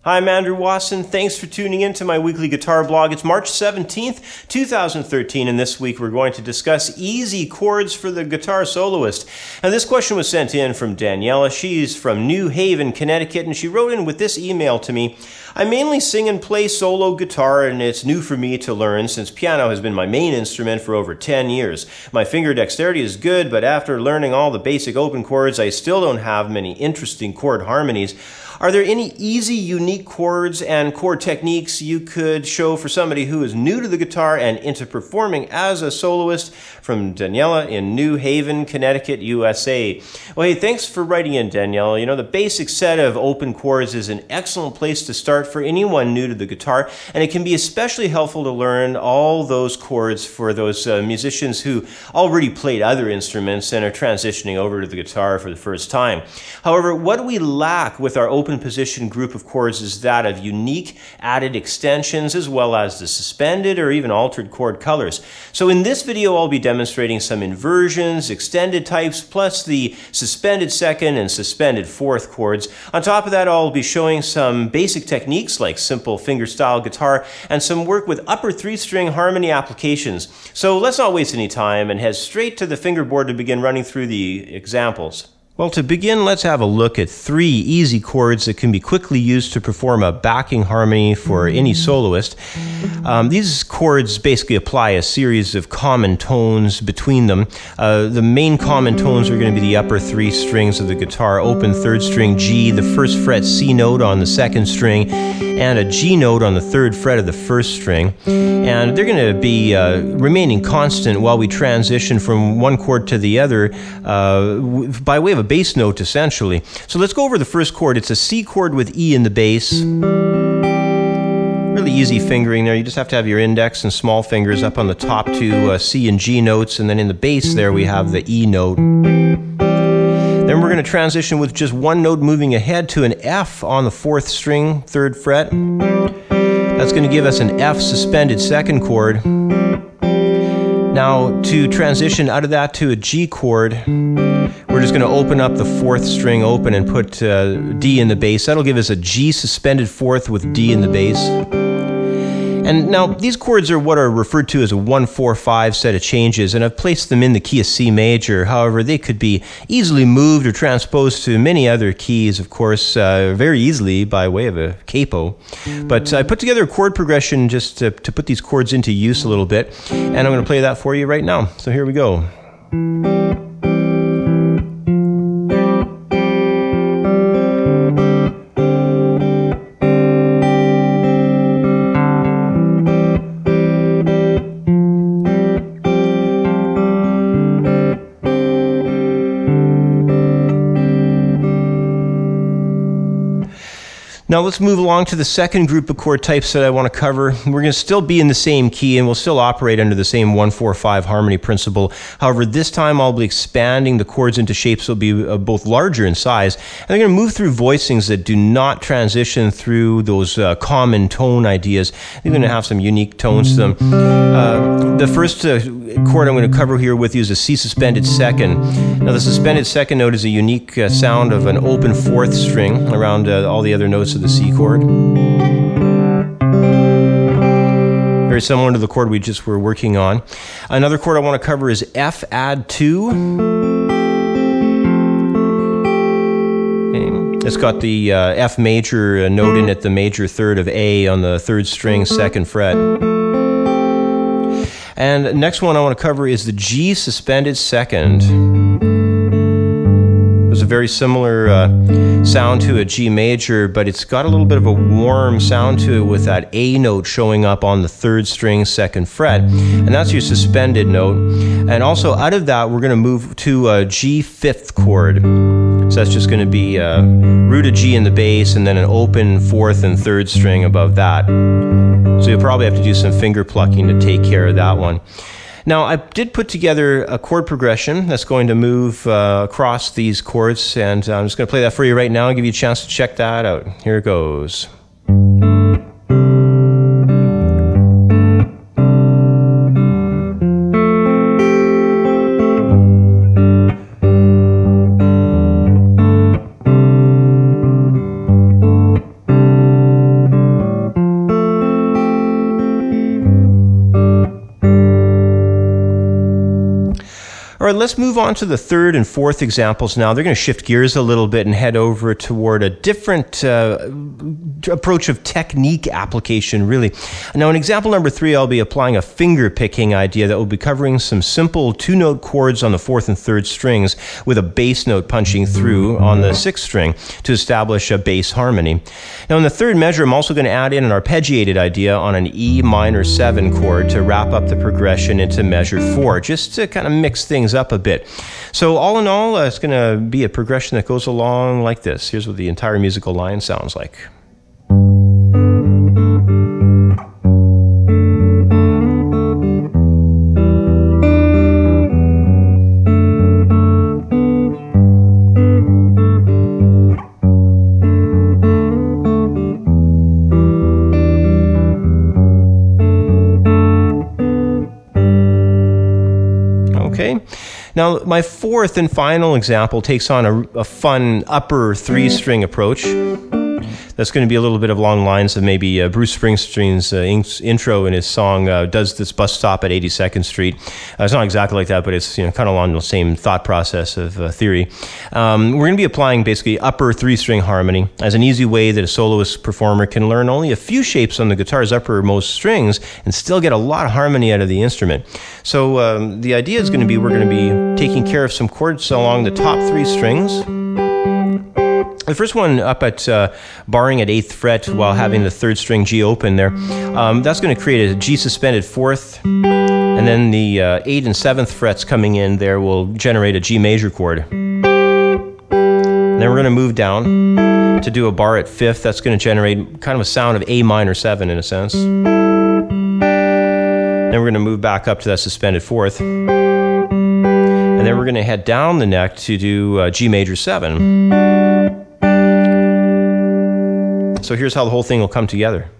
Hi, I'm Andrew Wasson. Thanks for tuning in to my weekly guitar blog. It's March 17th, 2013, and this week we're going to discuss easy chords for the guitar soloist. And this question was sent in from Daniella. She's from New Haven, Connecticut, and she wrote in with this email to me. I mainly sing and play solo guitar, and it's new for me to learn since piano has been my main instrument for over 10 years. My finger dexterity is good, but after learning all the basic open chords, I still don't have many interesting chord harmonies. Are there any easy, unique chords and chord techniques you could show for somebody who is new to the guitar and into performing as a soloist? From Daniella in New Haven, Connecticut, USA. Well, hey, thanks for writing in, Daniella. You know, the basic set of open chords is an excellent place to start for anyone new to the guitar, and it can be especially helpful to learn all those chords for those musicians who already played other instruments and are transitioning over to the guitar for the first time. However, what we lack with our open position group of chords is that of unique added extensions as well as the suspended or even altered chord colors. So in this video I'll be demonstrating some inversions, extended types, plus the suspended second and suspended fourth chords. On top of that I'll be showing some basic techniques like simple fingerstyle guitar and some work with upper 3-string harmony applications. So let's not waste any time and head straight to the fingerboard to begin running through the examples. Well, to begin, let's have a look at 3 easy chords that can be quickly used to perform a backing harmony for any soloist. These chords basically apply a series of common tones between them. The main common tones are going to be the upper 3 strings of the guitar, open 3rd string G, the 1st fret C note on the 2nd string, and a G note on the 3rd fret of the 1st string. And they're going to be remaining constant while we transition from one chord to the other by way of a bass note, essentially. So let's go over the first chord. It's a C chord with E in the bass. Really easy fingering there. You just have to have your index and small fingers up on the top 2 C and G notes, and then in the bass there we have the E note. Then we're going to transition with just one note moving ahead to an F on the 4th string, 3rd fret. That's going to give us an F suspended 2nd chord. Now, to transition out of that to a G chord, we're just going to open up the 4th string open and put D in the bass. That'll give us a G suspended 4th with D in the bass. And now, these chords are what are referred to as a 1-4-5 set of changes, and I've placed them in the key of C major. However, they could be easily moved or transposed to many other keys, of course, very easily by way of a capo. But I put together a chord progression just to put these chords into use a little bit, and I'm going to play that for you right now. So here we go. Now let's move along to the second group of chord types that I want to cover. We're going to still be in the same key and we'll still operate under the same 1-4-5 harmony principle. However, this time I'll be expanding the chords into shapes that will be both larger in size, and they're going to move through voicings that do not transition through those common tone ideas. They're going to have some unique tones to them. The first chord I'm going to cover here with you is a C suspended 2nd. Now the suspended 2nd note is a unique sound of an open 4th string around all the other notes of the C chord. Very similar to the chord we just were working on. Another chord I want to cover is F add 2. Okay. It's got the F major note in it, the major 3rd of A on the 3rd string, 2nd fret. And next one I want to cover is the G suspended 2nd. There's a very similar sound to a G major, but it's got a little bit of a warm sound to it with that A note showing up on the 3rd string, 2nd fret. And that's your suspended note. And also out of that, we're going to move to a G 5th chord. So that's just going to be root of G in the bass and then an open 4th and 3rd string above that. So you'll probably have to do some finger plucking to take care of that one. Now, I did put together a chord progression that's going to move across these chords, and I'm just going to play that for you right now and give you a chance to check that out. Here it goes. right, let's move on to the third and fourth examples now. They're going to shift gears a little bit and head over toward a different approach of technique application, really. Now, in example number 3, I'll be applying a finger picking idea that will be covering some simple 2-note chords on the 4th and 3rd strings with a bass note punching through on the 6th string to establish a bass harmony. Now, in the 3rd measure, I'm also going to add in an arpeggiated idea on an E minor 7 chord to wrap up the progression into measure 4, just to kind of mix things up a bit. So all in all, it's going to be a progression that goes along like this. Here's what the entire musical line sounds like. Okay. Now, my 4th and final example takes on a fun upper 3-string approach. That's going to be a little bit along lines of maybe Bruce Springsteen's intro in his song Does This Bus Stop at 82nd Street. It's not exactly like that, but it's kind of along the same thought process of theory. We're going to be applying basically upper 3-string harmony as an easy way that a soloist performer can learn only a few shapes on the guitar's uppermost strings and still get a lot of harmony out of the instrument. So the idea is going to be we're going to be taking care of some chords along the top 3 strings. The first one up at barring at 8th fret while having the 3rd string G open there, that's going to create a G suspended 4th, and then the 8th and 7th frets coming in there will generate a G major chord. And then we're going to move down to do a bar at 5th. That's going to generate kind of a sound of A minor 7 in a sense. Then we're going to move back up to that suspended 4th. And then we're going to head down the neck to do G major 7. So here's how the whole thing will come together.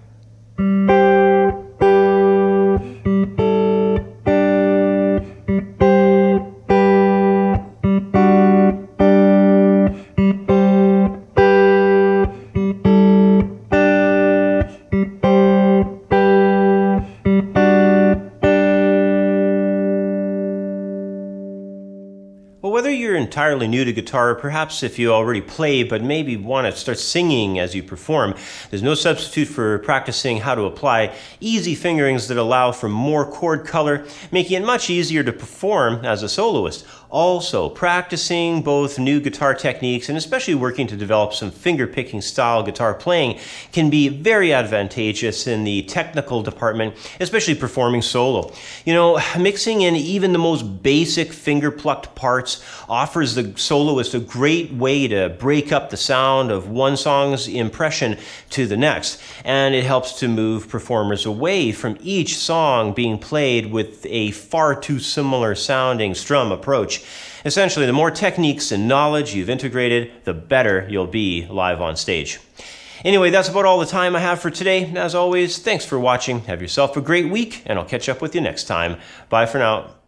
Well, whether you're entirely new to guitar, or perhaps if you already play but maybe want to start singing as you perform, there's no substitute for practicing how to apply easy fingerings that allow for more chord color, making it much easier to perform as a soloist. Also, practicing both new guitar techniques and especially working to develop some finger-picking style guitar playing can be very advantageous in the technical department, especially performing solo. You know, mixing in even the most basic finger-plucked parts offers the soloist a great way to break up the sound of one song's impression to the next, and it helps to move performers away from each song being played with a far too similar sounding strum approach. Essentially, the more techniques and knowledge you've integrated, the better you'll be live on stage. Anyway, that's about all the time I have for today. As always, thanks for watching. Have yourself a great week, and I'll catch up with you next time. Bye for now.